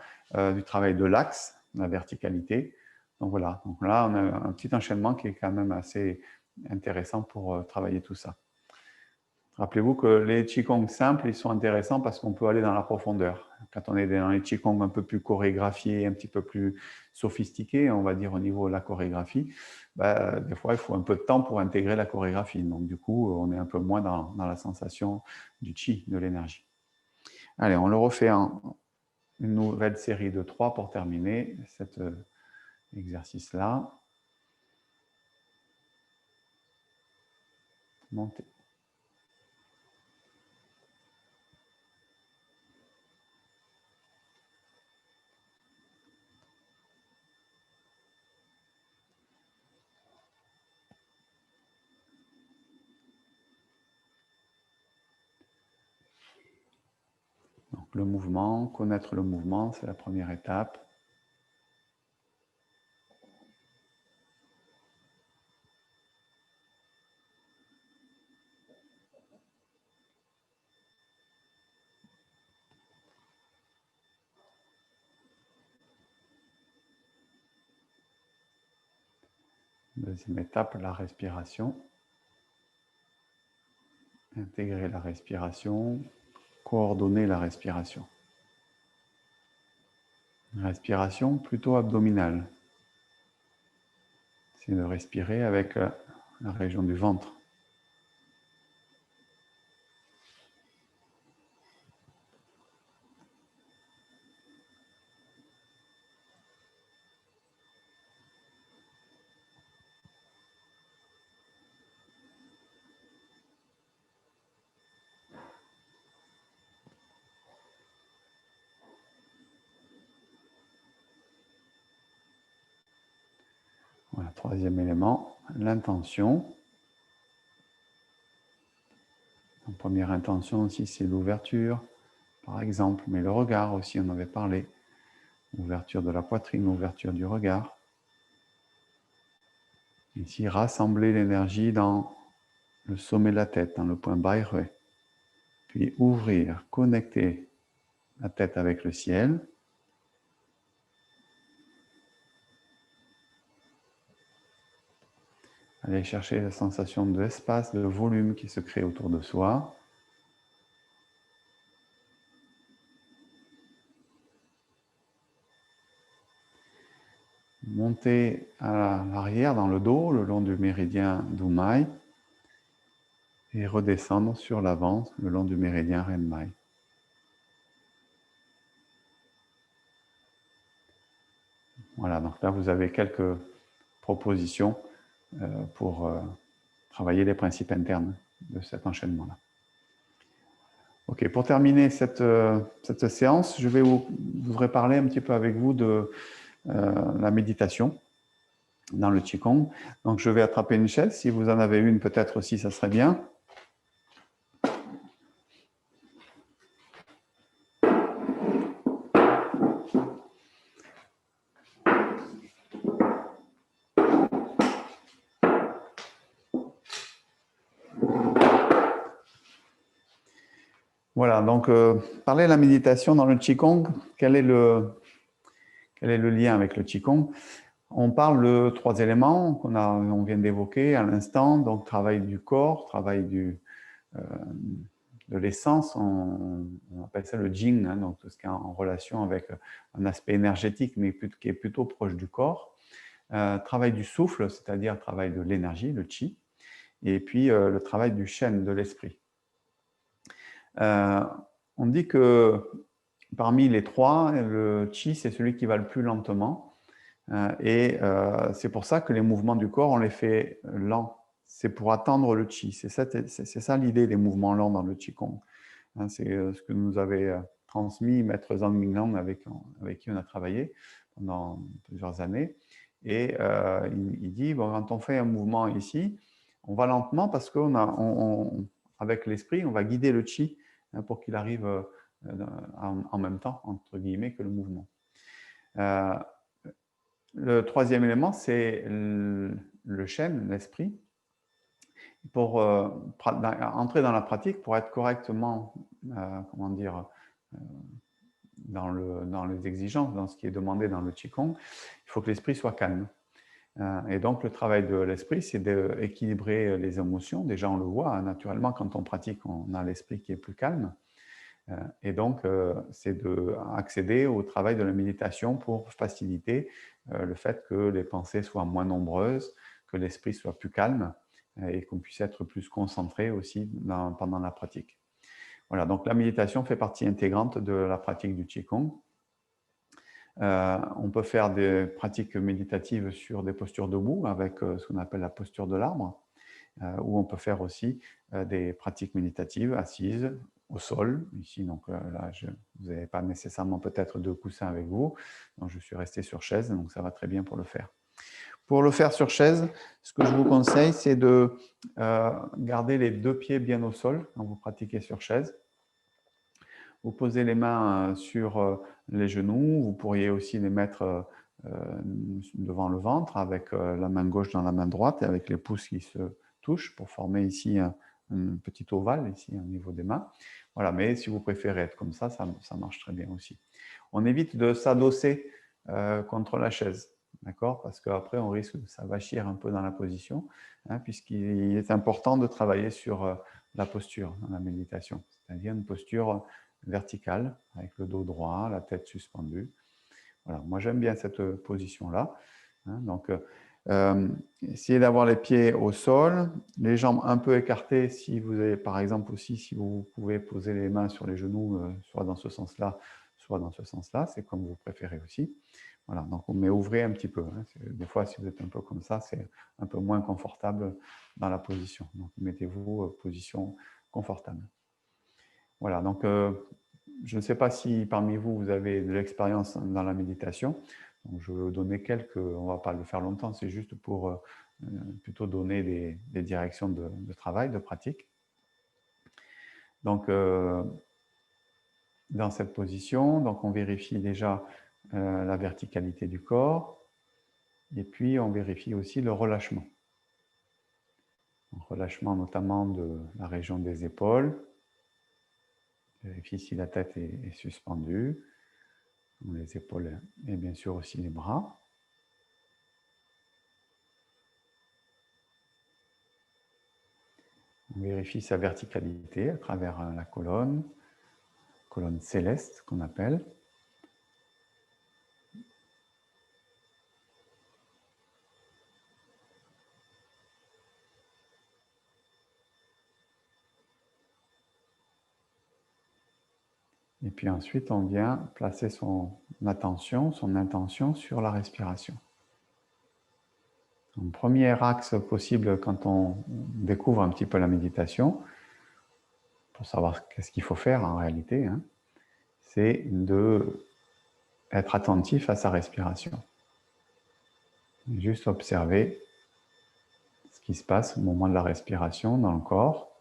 du travail de l'axe, la verticalité. Donc voilà, donc là on a un petit enchaînement qui est quand même assez intéressant pour travailler tout ça. Rappelez-vous que les Qigong simples, ils sont intéressants parce qu'on peut aller dans la profondeur. Quand on est dans les Qigong un peu plus chorégraphiés, un petit peu plus sophistiqués, on va dire au niveau de la chorégraphie, des fois il faut un peu de temps pour intégrer la chorégraphie. Donc du coup, on est un peu moins dans la sensation du Qi, de l'énergie. Allez, on le refait en une nouvelle série de 3 pour terminer cette exercice-là. Monter. Donc, le mouvement, connaître le mouvement, c'est la première étape. Deuxième étape, la respiration. Intégrer la respiration, coordonner la respiration. Respiration plutôt abdominale. C'est de respirer avec la région du ventre. Voilà, troisième élément, l'intention. La première intention aussi, c'est l'ouverture, par exemple, mais le regard aussi, on avait parlé. Ouverture de la poitrine, ouverture du regard. Ici, rassembler l'énergie dans le sommet de la tête, dans le point Bairwe. Puis ouvrir, connecter la tête avec le ciel. Aller chercher la sensation d'espace, de volume qui se crée autour de soi. Monter à l'arrière dans le dos, le long du méridien d'Umai, et redescendre sur l'avant, le long du méridien Renmai. Voilà, donc là vous avez quelques propositions pour travailler les principes internes de cet enchaînement-là. Ok, pour terminer cette séance, je voudrais parler un petit peu avec vous de la méditation dans le Qigong. Donc je vais attraper une chaise, si vous en avez une peut-être aussi, ça serait bien. Voilà, donc parler de la méditation dans le Qigong, quel est le lien avec le Qigong? On parle de trois éléments qu'on vient d'évoquer à l'instant, donc travail du corps, travail de l'essence, on appelle ça le Jing, hein, donc tout ce qui est en relation avec un aspect énergétique, mais qui est plutôt proche du corps. Travail du souffle, c'est-à-dire travail de l'énergie, le Qi, et puis le travail du Shen, de l'esprit. On dit que parmi les trois, le Qi, c'est celui qui va le plus lentement. Et c'est pour ça que les mouvements du corps, on les fait lents. C'est pour attendre le Qi. C'est ça l'idée des mouvements lents dans le Qigong. C'est ce que nous avait transmis Maître Zhang Mingyang avec qui on a travaillé pendant plusieurs années. Et il dit, bon, quand on fait un mouvement ici, on va lentement parce qu'avec l'esprit, on va guider le Qi pour qu'il arrive en même temps, entre guillemets, que le mouvement. Le troisième élément, c'est le Shen, l'esprit. Pour entrer dans la pratique, pour être correctement, comment dire, dans les exigences, dans ce qui est demandé dans le Qigong, il faut que l'esprit soit calme. Et donc, le travail de l'esprit, c'est d'équilibrer les émotions. Déjà, on le voit, hein, naturellement, quand on pratique, on a l'esprit qui est plus calme. Et donc, c'est d'accéder au travail de la méditation pour faciliter le fait que les pensées soient moins nombreuses, que l'esprit soit plus calme et qu'on puisse être plus concentré aussi pendant la pratique. Voilà, donc la méditation fait partie intégrante de la pratique du Qigong. On peut faire des pratiques méditatives sur des postures debout avec ce qu'on appelle la posture de l'arbre, ou on peut faire aussi des pratiques méditatives assises au sol. Ici, donc là, vous n'avez pas nécessairement peut-être de coussin avec vous, donc je suis resté sur chaise, donc ça va très bien pour le faire. Pour le faire sur chaise, ce que je vous conseille, c'est de garder les 2 pieds bien au sol quand vous pratiquez sur chaise. Vous posez les mains sur les genoux, vous pourriez aussi les mettre devant le ventre avec la main gauche dans la main droite et avec les pouces qui se touchent pour former ici un petit ovale ici au niveau des mains. Voilà, mais si vous préférez être comme ça marche très bien aussi. On évite de s'adosser contre la chaise, d'accord? Parce qu'après, on risque de s'avachir un peu dans la position, hein, puisqu'il est important de travailler sur la posture dans la méditation, c'est-à-dire une posture verticale, avec le dos droit, la tête suspendue. Voilà, moi j'aime bien cette position-là. Hein, donc, essayez d'avoir les pieds au sol, les jambes un peu écartées si vous avez, par exemple aussi, si vous pouvez poser les mains sur les genoux, soit dans ce sens-là, soit dans ce sens-là, c'est comme vous préférez aussi. Voilà, donc mais ouvrez un petit peu. Hein. Des fois, si vous êtes un peu comme ça, c'est un peu moins confortable dans la position. Donc mettez-vous position confortable. Voilà, donc je ne sais pas si parmi vous, vous avez de l'expérience dans la méditation. Donc, je vais vous donner quelques, on ne va pas le faire longtemps, c'est juste pour plutôt donner des directions de travail, de pratique. Donc, dans cette position, donc on vérifie déjà la verticalité du corps et puis on vérifie aussi le relâchement. Donc, relâchement notamment de la région des épaules. Vérifie si la tête est suspendue. Les épaules et bien sûr aussi les bras. On vérifie sa verticalité à travers la colonne céleste qu'on appelle. Et puis ensuite, on vient placer son attention, son intention sur la respiration. Un premier axe possible quand on découvre un petit peu la méditation, pour savoir qu'est-ce qu'il faut faire en réalité, hein, c'est d'être attentif à sa respiration. Juste observer ce qui se passe au moment de la respiration dans le corps,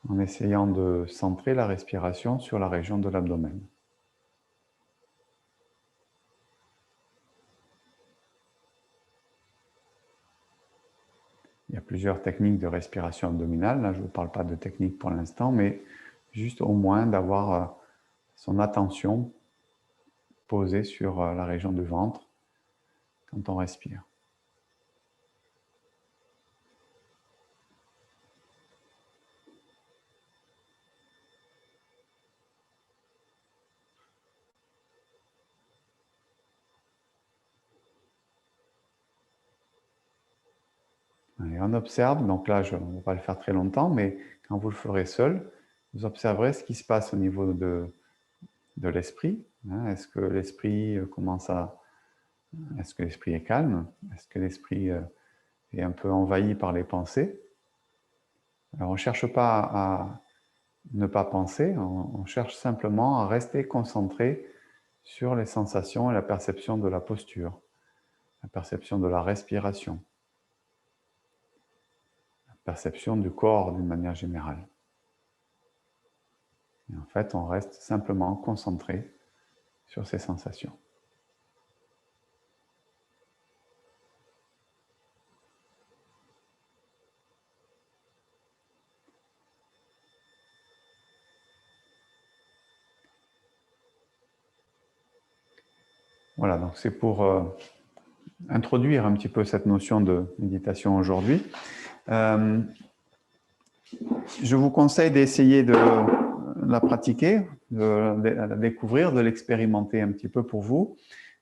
en essayant de centrer la respiration sur la région de l'abdomen. Il y a plusieurs techniques de respiration abdominale. Là, je ne vous parle pas de technique pour l'instant, mais juste au moins d'avoir son attention posée sur la région du ventre quand on respire. Et on observe, donc là, on ne va pas le faire très longtemps, mais quand vous le ferez seul, vous observerez ce qui se passe au niveau de l'esprit. Est-ce que l'esprit Est-ce que l'esprit est calme? Est-ce que l'esprit est un peu envahi par les pensées? Alors, on ne cherche pas à ne pas penser, on cherche simplement à rester concentré sur les sensations et la perception de la posture, la perception de la respiration, la perception du corps d'une manière générale. Et en fait, on reste simplement concentré sur ces sensations. Voilà, donc c'est pour introduire un petit peu cette notion de méditation aujourd'hui. Je vous conseille d'essayer de la pratiquer, de la découvrir, de l'expérimenter un petit peu pour vous.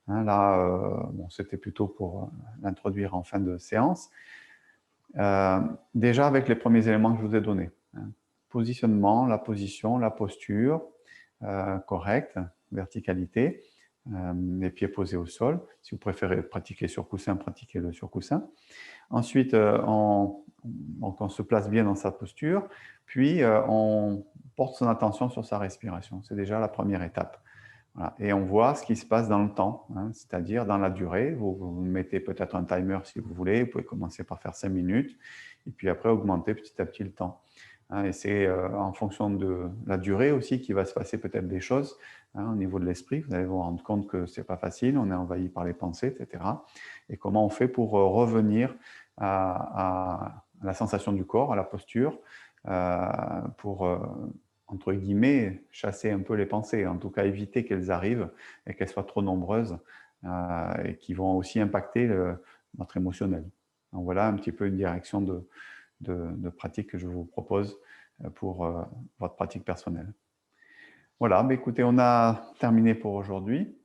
Hein, là, bon, c'était plutôt pour l'introduire en fin de séance. Déjà avec les premiers éléments que je vous ai donnés. Hein. Positionnement, la position, la posture correcte, verticalité, les pieds posés au sol. Si vous préférez pratiquer sur coussin, pratiquez-le sur coussin. Ensuite, on se place bien dans sa posture, puis on porte son attention sur sa respiration. C'est déjà la première étape. Voilà. Et on voit ce qui se passe dans le temps, hein, c'est-à-dire dans la durée. Vous mettez peut-être un timer si vous voulez. Vous pouvez commencer par faire 5 minutes et puis après augmenter petit à petit le temps. Hein, et c'est en fonction de la durée aussi qu'il va se passer peut-être des choses, hein, au niveau de l'esprit. Vous allez vous rendre compte que ce n'est pas facile, on est envahi par les pensées, etc. Et comment on fait pour revenir à la sensation du corps, à la posture, pour entre guillemets, chasser un peu les pensées, en tout cas éviter qu'elles arrivent et qu'elles soient trop nombreuses et qui vont aussi impacter notre émotionnel. Donc voilà un petit peu une direction de pratique que je vous propose pour votre pratique personnelle. Voilà, mais écoutez, on a terminé pour aujourd'hui.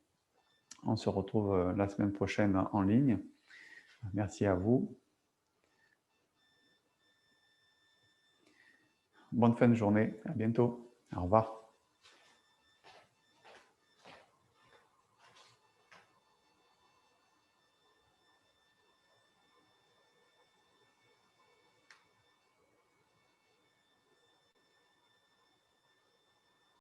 On se retrouve la semaine prochaine en ligne. Merci à vous. Bonne fin de journée. À bientôt. Au revoir.